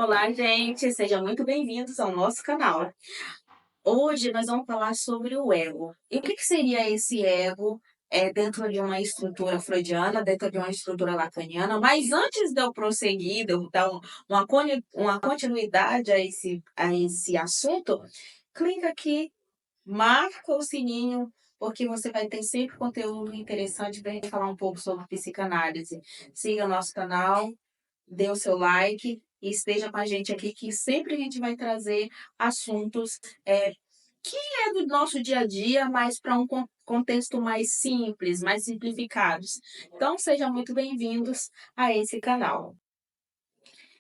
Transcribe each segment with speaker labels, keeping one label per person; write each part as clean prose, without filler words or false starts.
Speaker 1: Olá, gente, sejam muito bem-vindos ao nosso canal. Hoje nós vamos falar sobre o ego. E o que seria esse ego dentro de uma estrutura freudiana, dentro de uma estrutura lacaniana? Mas antes de eu prosseguir, de eu dar uma continuidade a esse assunto, clica aqui, marca o sininho, porque você vai ter sempre conteúdo interessante para a gente falar um pouco sobre psicanálise. Siga o nosso canal, dê o seu like e esteja com a gente aqui, que sempre a gente vai trazer assuntos que é do nosso dia a dia, mas para um contexto mais simples, mais simplificados. Então, sejam muito bem-vindos a esse canal.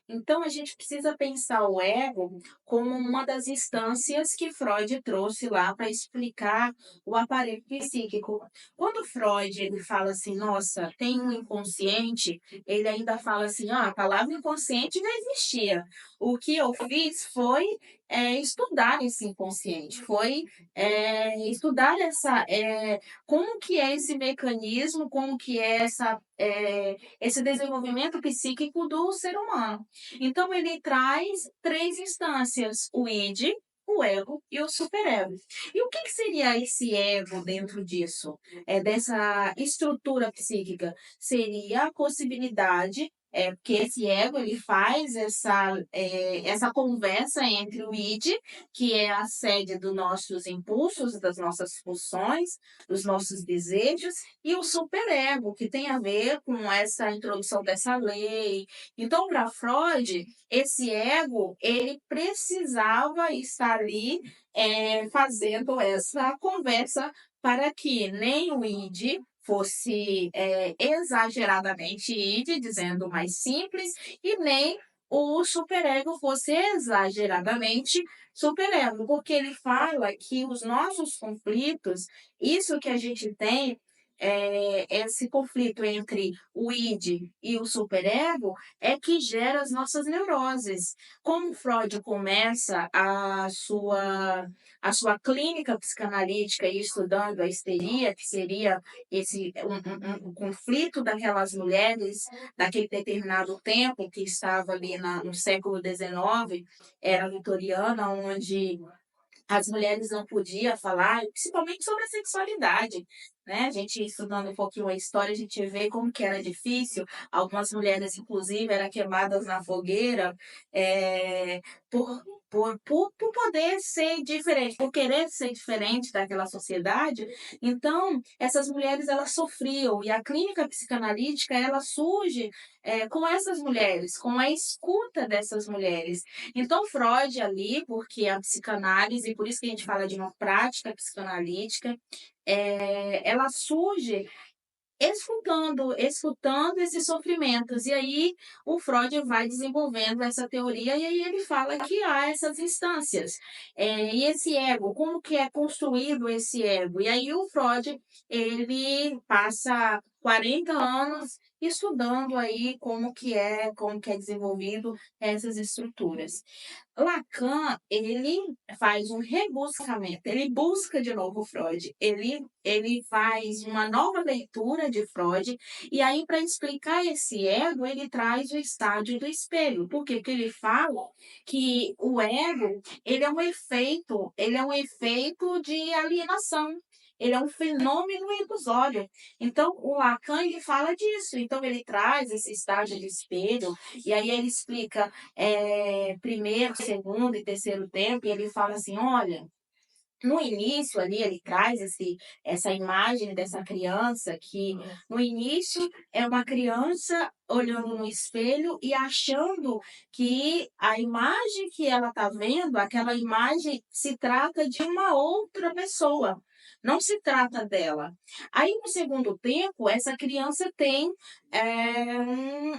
Speaker 1: Então, a gente precisa pensar o ego como uma das instâncias que Freud trouxe lá para explicar o aparelho psíquico. Quando Freud ele fala assim, nossa, tem um inconsciente, ele ainda fala assim, ah, a palavra inconsciente já existia. O que eu fiz foi estudar esse inconsciente, foi estudar como que é esse mecanismo, como que é esse desenvolvimento psíquico do ser humano. Então, ele traz três instâncias: o id, o ego e o superego. E o que seria esse ego dentro disso? Dessa estrutura psíquica? Seria a possibilidade, porque esse ego ele faz essa conversa entre o id, que é a sede dos nossos impulsos, das nossas pulsões, dos nossos desejos, e o superego, que tem a ver com essa introdução dessa lei. Então, para Freud, esse ego, ele precisava estar ali fazendo essa conversa para que nem o id fosse exageradamente id, dizendo mais simples, e nem o superego fosse exageradamente superego, porque ele fala que os nossos conflitos, isso que a gente tem, esse conflito entre o id e o superego, é que gera as nossas neuroses. Como Freud começa a sua clínica psicanalítica e estudando a histeria, que seria um conflito daquelas mulheres daquele determinado tempo que estava ali no século XIX, era vitoriana, onde as mulheres não podiam falar, principalmente sobre a sexualidade, né? A gente estudando um pouquinho a história, a gente vê como que era difícil. Algumas mulheres, inclusive, eram queimadas na fogueira por, por poder ser diferente, por querer ser diferente daquela sociedade. Então, essas mulheres, elas sofriam. E a clínica psicanalítica, ela surge com essas mulheres, com a escuta dessas mulheres. Então, Freud ali, porque a psicanálise, por isso que a gente fala de uma prática psicanalítica, ela surge escutando esses sofrimentos. E aí o Freud vai desenvolvendo essa teoria e aí ele fala que há essas instâncias. E esse ego, como que é construído esse ego? E aí o Freud, ele passa 40 anos estudando aí como que é desenvolvido essas estruturas. Lacan, ele faz um rebuscamento, ele busca de novo Freud, ele faz uma nova leitura de Freud, e aí para explicar esse ego, ele traz o estágio do espelho. Por quê? Porque ele fala que o ego, ele é um efeito de alienação. Ele é um fenômeno ilusório. Então, o Lacan ele fala disso. Então, ele traz esse estágio de espelho, e aí ele explica primeiro, segundo e terceiro tempo, e ele fala assim, olha, no início ali ele traz essa imagem dessa criança que no início é uma criança olhando no espelho e achando que a imagem que ela está vendo, aquela imagem se trata de uma outra pessoa, não se trata dela. Aí no segundo tempo, essa criança tem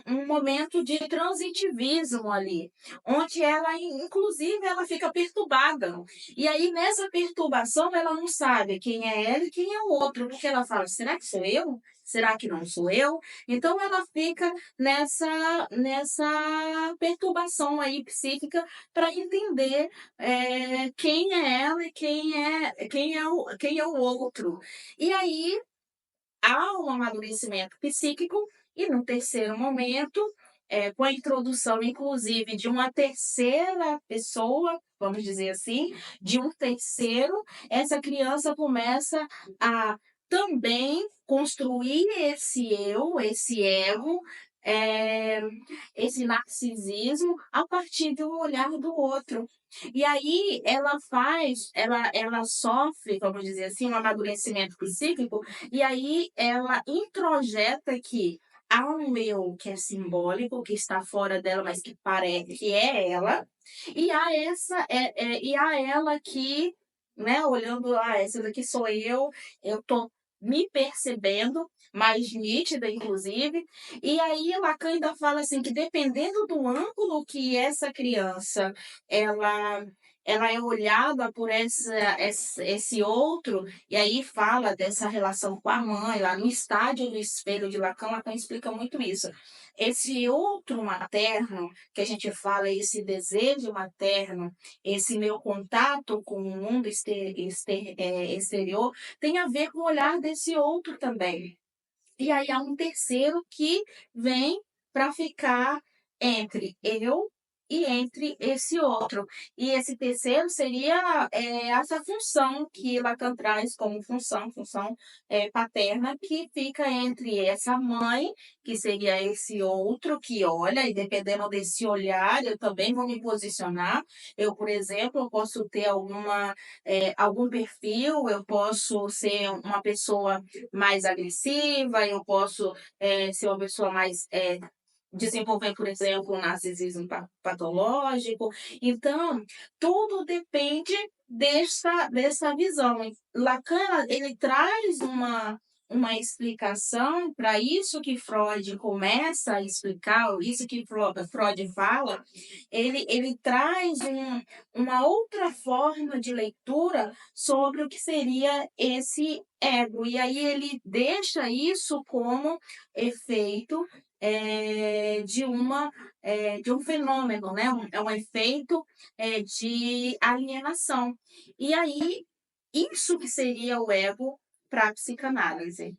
Speaker 1: um momento de transitivismo ali, onde ela, inclusive, ela fica perturbada. E aí, nessa perturbação, ela não sabe quem é ela e quem é o outro, porque ela fala, será que sou eu? Será que não sou eu? Então, ela fica nessa perturbação aí psíquica para entender quem é ela e quem é o outro. E aí, há um amadurecimento psíquico e, no terceiro momento, com a introdução, inclusive, de uma terceira pessoa, vamos dizer assim, de um terceiro, essa criança começa a também construir esse eu, esse ego, eh, esse narcisismo, a partir de um olhar do outro. E aí ela sofre, vamos dizer assim, um amadurecimento psíquico, e aí ela introjeta que há um eu que é simbólico, que está fora dela, mas que parece que é ela, e há ela que, né, olhando: "Ah, essa daqui sou eu tô me percebendo", mais nítida inclusive, e aí Lacan ainda fala assim que dependendo do ângulo que essa criança ela ela é olhada por esse outro, e aí fala dessa relação com a mãe, lá no estádio do espelho de Lacan, Lacan explica muito isso. Esse outro materno, que a gente fala, esse desejo materno, esse meu contato com o mundo exterior, tem a ver com o olhar desse outro também. E aí há um terceiro que vem para ficar entre eu e entre esse outro. E esse terceiro seria, essa função que Lacan traz como função, paterna, que fica entre essa mãe, que seria esse outro que olha, e dependendo desse olhar, eu também vou me posicionar. Eu, por exemplo, eu posso ter algum perfil, eu posso ser uma pessoa mais agressiva, eu posso, ser uma pessoa mais, desenvolver, por exemplo, um narcisismo patológico. Então, tudo depende dessa visão. Lacan, ele traz uma explicação para isso que Freud começa a explicar, isso que Freud fala, ele traz uma outra forma de leitura sobre o que seria esse ego. E aí ele deixa isso como efeito, de um fenômeno, né, é um efeito, de alienação. E aí, isso que seria o ego para a psicanálise.